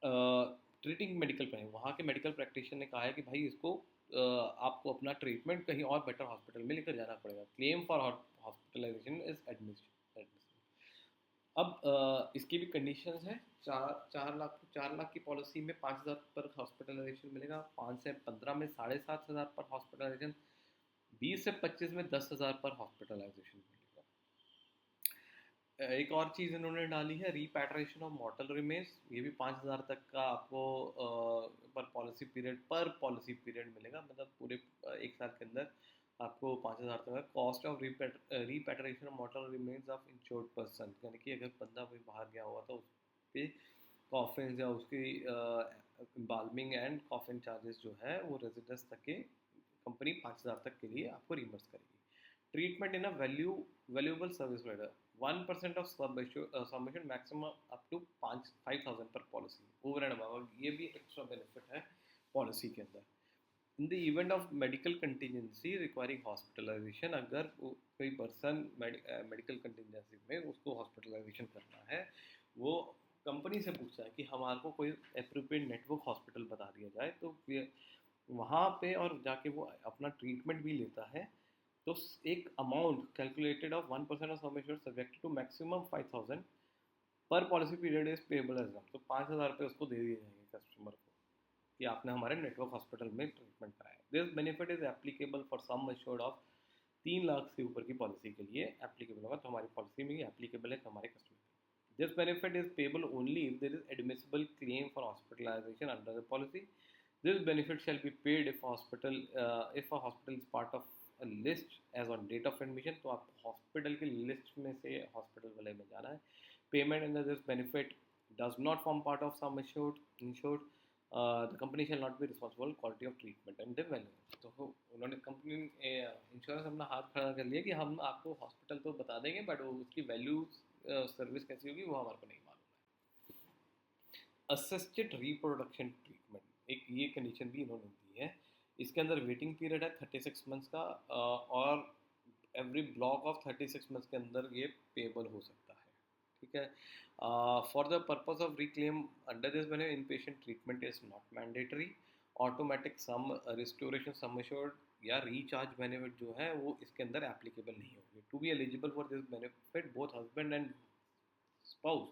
treating medical plan, वहाँ के मेडिकल प्रैक्टिशनर ने कहा है कि भाई इसको आपको अपना ट्रीटमेंट कहीं और बेटर हॉस्पिटल में लेकर जाना पड़ेगा। Claim for hospitalisation is admissible. अब इसकी भी कंडीशंस हैं, 4 लाख की पॉलिसी में 5000 पर हॉस्पिटलाइजेशन मिलेगा, 5 से 15 में 7500 पर हॉस्पिटलाइजेशन, 20 से 25 में 10,000 पर हॉस्पिटलाइजेशन मिलेगा। एक और चीज़ इन्होंने डाली है रीपैट्रिएशन ऑफ मॉर्टल रिमेन्स, ये भी 5000 तक का आपको पर पॉलिसी पीरियड मिलेगा, मतलब पूरे एक साल के अंदर आपको 5000 तक का। Cost of repatriation of mortal remains of insured person, यानी कि अगर बंदा कोई बाहर गया हुआ था उस पर कॉफिन या उसकी एम्बाल्मिंग एंड कॉफिन चार्जेस जो है वो रेजिडेंस तक के कंपनी 5000 तक के लिए आपको रिमर्स करेगी। Treatment in a valuable service provider, 1% of submission maximum up to 5000 per policy over and above, ये भी एक्स्ट्रा बेनिफिट है पॉलिसी के अंदर। In the event of medical contingency requiring hospitalisation, अगर कोई पर्सन मेडिकल कंटिजेंसी में उसको हॉस्पिटलाइजेशन करना है, वो कंपनी से पूछता है कि हमारे को कोई अप्रोप्रिएट नेटवर्क हॉस्पिटल बता दिया जाए, तो वहाँ पे और जाके वो अपना ट्रीटमेंट भी लेता है। तो एक amount calculated of 1% of sum assured subject to maximum 5,000 per policy period is payable as, तो 5,000 रुपये उसको दे दिए जाएंगे कस्टमर को कि आपने हमारे नेटवर्क हॉस्पिटल में ट्रीटमेंट कराया। This benefit is applicable for sum assured of 3 lakh से ऊपर की पॉलिसी के लिए एप्लीकेबल होगा, तो हमारी पॉलिसी में एप्लीकेबल है हमारे customer. This benefit is payable only if there is admissible claim for hospitalisation under the policy. This benefit shall be paid if hospital is part of a list as on date of admission, तो आप hospital की list में से hospital वाले में जाना है। Payment under this benefit does not form part of some insured, the company shall not be responsible quality of treatment and the value. तो उन्होंने कंपनी इंश्योरेंस अपना हाथ खड़ा कर लिया कि हम आपको हॉस्पिटल तो बता देंगे, बट उसकी वैल्यू सर्विस कैसी होगी वो हमारे को नहीं मालूम है। असिस्टेड रिप्रोडक्शन ट्रीटमेंट, एक ये कंडीशन भी इन्होंने दी है। इसके अंदर वेटिंग पीरियड है 36 मंथ्स का, और एवरी ब्लॉक ऑफ 36 मंथ्स के अंदर ये पेबल हो सकता है। ठीक है। For the purpose of reclaim under this benefit in patient treatment is not mandatory. Automatic sum restoration sum assured या रिचार्ज बेनिफिट जो है वो इसके अंदर एप्लीकेबल नहीं होंगे। To be eligible for this benefit both husband and spouse,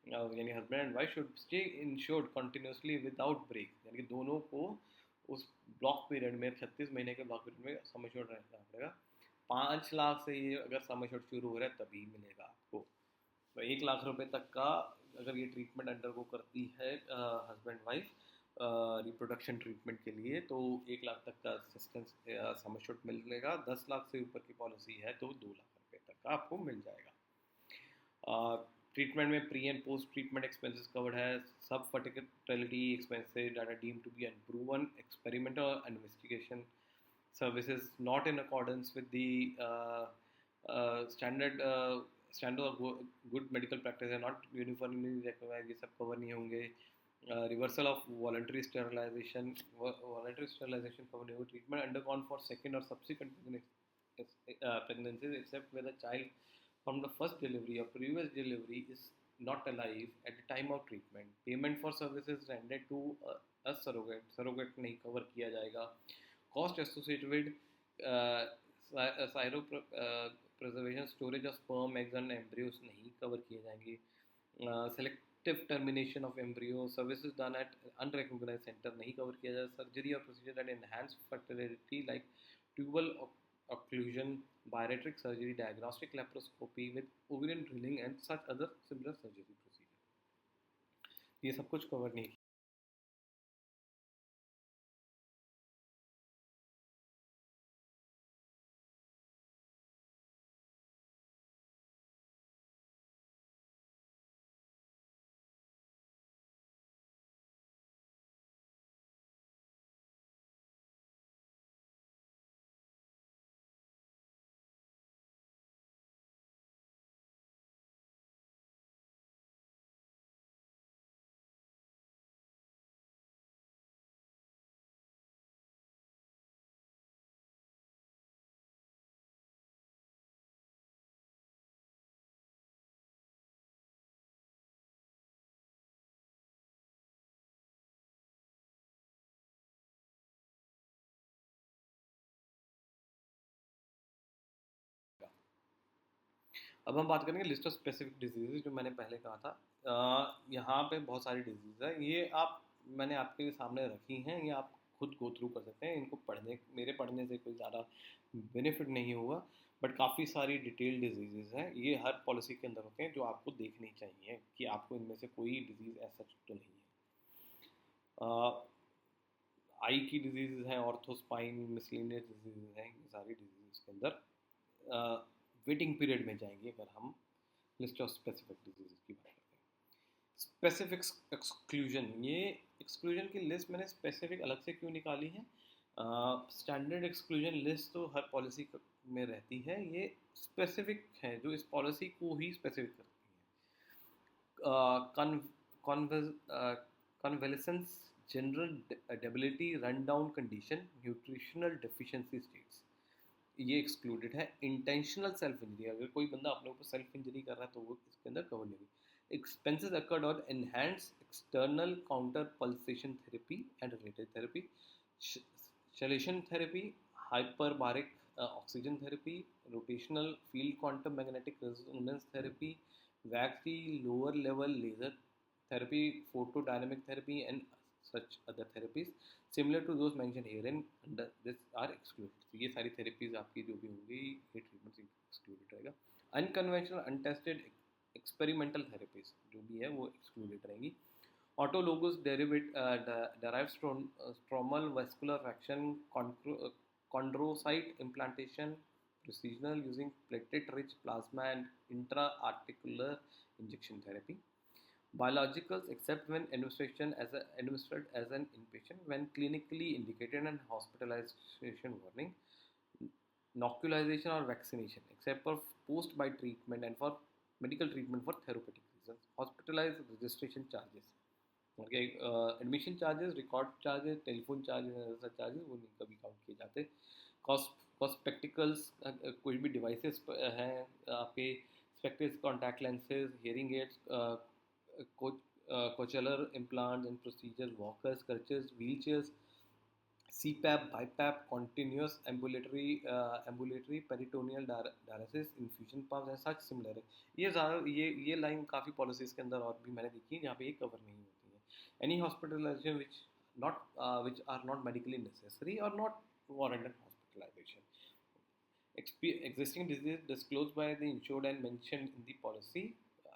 यानी husband and wife should stay insured continuously without break, यानी कि दोनों को उस ब्लॉक पीरियड में 36 महीने के ब्लॉक पीरियड में सम एश्योर्ड रहना पड़ेगा। 5 लाख से ये अगर सम एश्योर्ड शुरू हो रहा है तभी मिलेगा आपको। तो 1 लाख रुपए तक का अगर ये ट्रीटमेंट अंडर को करती है हस्बैंड वाइफ रिप्रोडक्शन ट्रीटमेंट के लिए, तो 1 लाख तक का असिस्टेंस सम एश्योर्ड मिलेगा। 10 लाख से ऊपर की पॉलिसी है तो 2 लाख रुपए तक का आपको मिल जाएगा। ट्रीटमेंट में pre and post treatment expenses covered है। सब fertility expenses that are deemed to be unproven experimental investigation services not in accordance with the standard of good medical practice है, not uniformly recognized, ये सब cover नहीं होंगे। Reversal of voluntary sterilisation cover नहीं होगा। Treatment undergone for second और subsequent pregnancies except where the child from the first delivery or previous delivery is not alive at the time of treatment. Payment for services rendered to a surrogate नहीं cover किया जाएगा। Cost associated with preservation storage of sperm, eggs and embryos नहीं cover किए जाएंगे। Selective termination of embryo services done at unrecognized center नहीं cover किया जाएगा। Surgery or procedure that enhance fertility like tubal occlusion, bariatric surgery, diagnostic laparoscopy with ovarian drilling and such other similar surgery procedure, ये सब कुछ cover नहीं। अब हम बात करेंगे लिस्ट ऑफ स्पेसिफिक डिजीज़, जो मैंने पहले कहा था। यहाँ पे बहुत सारी डिजीज़ है, ये आप मैंने आपके सामने रखी हैं, ये आप खुद गो थ्रू कर सकते हैं। इनको मेरे पढ़ने से कोई ज़्यादा बेनिफिट नहीं होगा, बट काफ़ी सारी डिटेल डिजीज़ हैं, ये हर पॉलिसी के अंदर होते हैं, जो आपको देखनी चाहिए कि आपको इनमें से कोई डिजीज़ ऐसा तो नहीं है। आई की डिजीज़ हैं, ऑर्थोस्पाइन, मिसलिनियस डिजीज़ हैं, ये सारी डिजीज़ के अंदर वेटिंग पीरियड में जाएंगे अगर हम लिस्ट ऑफ स्पेसिफिक डिजीज की बात करते हैं। स्पेसिफिक एक्सक्लूजन, ये एक्सक्लूजन की लिस्ट मैंने स्पेसिफिक अलग से क्यों निकाली है? स्टैंडर्ड एक्सक्लूजन लिस्ट तो हर पॉलिसी में रहती है, ये स्पेसिफिक है जो इस पॉलिसी को ही स्पेसिफिक करती है। Convalescence general debility, run down condition, nutritional deficiency states, ये एक्सक्लूडेड है। इंटेंशनल सेल्फ इंजरी, अगर कोई बंदा अपने ऊपर सेल्फ इंजरी कर रहा है तो वो इसके अंदर कवर नहीं होगी। एक्सपेंसेस अकर्ड और enhanced external counter pulsation therapy and related therapy, chelation therapy, hyperbaric oxygen therapy, rotational field quantum magnetic resonance therapy, वैक्सी lower level laser therapy, photodynamic therapy, and such other therapies similar to those mentioned herein under this are excluded. तो ये सारी therapies आपकी जो भी होंगी ये treatments excluded रहेगा। Unconventional, untested, experimental therapies जो भी है वो excluded रहेंगी। Autologous derived stromal vascular fraction, chondrocyte implantation, procedural using platelet-rich plasma and intra-articular injection therapy. Biologicals, except when administered as an inpatient, when clinically indicated and hospitalization warning. Inoculation or vaccination, except for post-bite treatment and for medical treatment for therapeutic reasons. Hospitalized registration charges. Okay, admission charges, record charges, telephone charges and other charges वो नहीं कभी count किए जाते। Cost spectacles, कोई भी devices हैं आपके, spectacles, contact lenses, hearing aids, cochlear implants and procedures, walkers, crutches, wheelchairs, CPAP, BiPAP, continuous ambulatory peritoneal dialysis, infusion pumps and such similar है। ये लाइन काफ़ी पॉलिसीज़ के अंदर और भी मैंने देखी है जहाँ पे ये कवर नहीं होती है। Any hospitalization which are not medically necessary or not warranted hospitalization. Existing disease disclosed by the insured and mentioned in the policy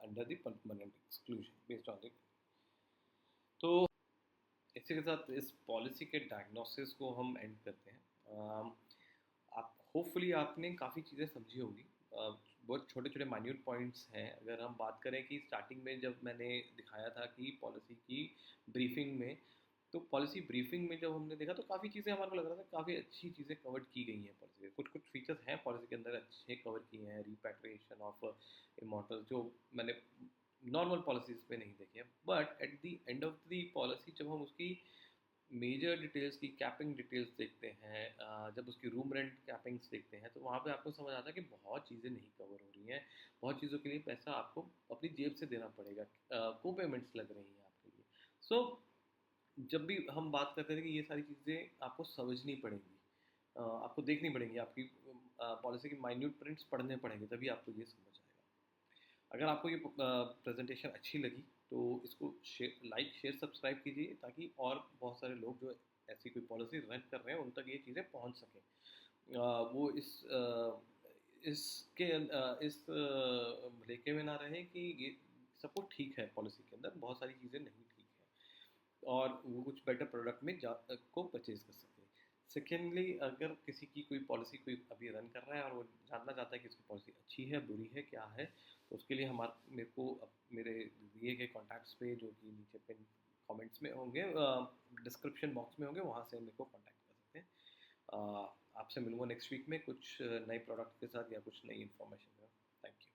under the permanent exclusion based on the। तो इसी के साथ इस पॉलिसी के diagnosis को हम and करते हैं। आप होपफुली आपने काफ़ी चीज़ें समझी होंगी। बहुत छोटे छोटे माइन्यूट पॉइंट्स हैं। अगर हम बात करें कि स्टार्टिंग में जब मैंने दिखाया था कि पॉलिसी की ब्रीफिंग में, तो पॉलिसी ब्रीफिंग में जब हमने देखा तो काफ़ी चीज़ें हमारे को लग रहा था काफ़ी अच्छी चीज़ें कवर की गई हैं पॉलिसी। कुछ कुछ फीचर्स हैं पॉलिसी के अंदर अच्छे कवर किए हैं, रिपैट्रिएशन ऑफ इमॉर्टल जो मैंने नॉर्मल पॉलिसीज़ पे नहीं देखे हैं। But at the end of the policy जब हम उसकी मेजर डिटेल्स की कैपिंग डिटेल्स देखते हैं, जब उसकी रूम रेंट कैपिंग्स देखते हैं, तो वहाँ पे आपको समझ आता है कि बहुत चीज़ें नहीं कवर हो रही हैं, बहुत चीज़ों के लिए पैसा आपको अपनी जेब से देना पड़ेगा, को पेमेंट्स लग रही हैं आपके लिए। सो जब भी हम बात करते थे कि ये सारी चीज़ें आपको समझनी पड़ेंगी, आपको देखनी पड़ेंगी, आपकी पॉलिसी की माइन्यूट प्रिंट्स पढ़ने पड़ेंगे, तभी आपको ये समझ आएगा। अगर आपको ये प्रेजेंटेशन अच्छी लगी तो इसको लाइक शेयर सब्सक्राइब कीजिए ताकि और बहुत सारे लोग जो ऐसी कोई पॉलिसी रन कर रहे हैं उन तक ये चीज़ें पहुंच सकें। वो इस लेके में ना रहे कि ये सब कुछ ठीक है, पॉलिसी के अंदर बहुत सारी चीज़ें नहीं ठीक है और वो कुछ बेटर प्रोडक्ट में को परचेज कर सकें। सेकेंडली, अगर किसी की कोई पॉलिसी कोई अभी रन कर रहा है और वो जानना चाहता है कि उसकी पॉलिसी अच्छी है, बुरी है, क्या है, तो उसके लिए मेरे को मेरे दिए गए कॉन्टैक्ट्स पे जो कि नीचे पिन कमेंट्स में होंगे, डिस्क्रिप्शन बॉक्स में होंगे, वहाँ से मेरे को कॉन्टैक्ट कर सकते हैं। आपसे मिलूँगा नेक्स्ट वीक में कुछ नए प्रोडक्ट के साथ या कुछ नई इन्फॉर्मेशन के साथ। Thank you.